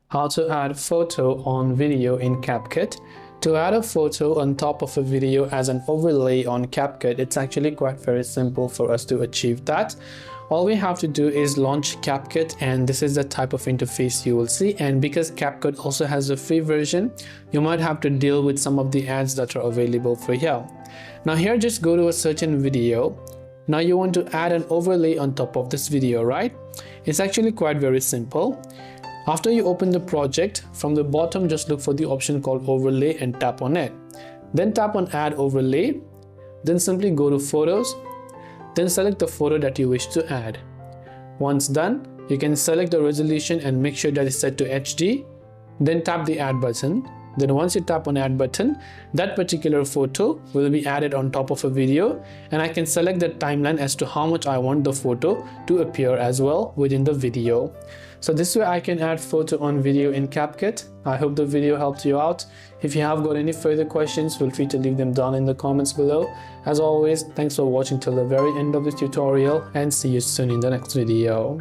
How to add photo on video in CapCut. To add a photo on top of a video as an overlay on CapCut, it's actually quite very simple for us to achieve that. All we have to do is launch CapCut, and this is the type of interface you will see. And because CapCut also has a free version, you might have to deal with some of the ads that are available for here. Now here, just go to a certain video. Now you want to add an overlay on top of this video, right? It's actually quite very simple. After you open the project, from the bottom just look for the option called overlay and tap on it. Then tap on add overlay. Then simply go to photos. Then select the photo that you wish to add. Once done, you can select the resolution and make sure that it's set to HD. Then tap the add button. Then once you tap on add button, that particular photo will be added on top of a video, and I can select the timeline as to how much I want the photo to appear as well within the video. So this way I can add photo on video in CapCut. I hope the video helped you out. If you have got any further questions, feel free to leave them down in the comments below. As always, thanks for watching till the very end of the tutorial, and see you soon in the next video.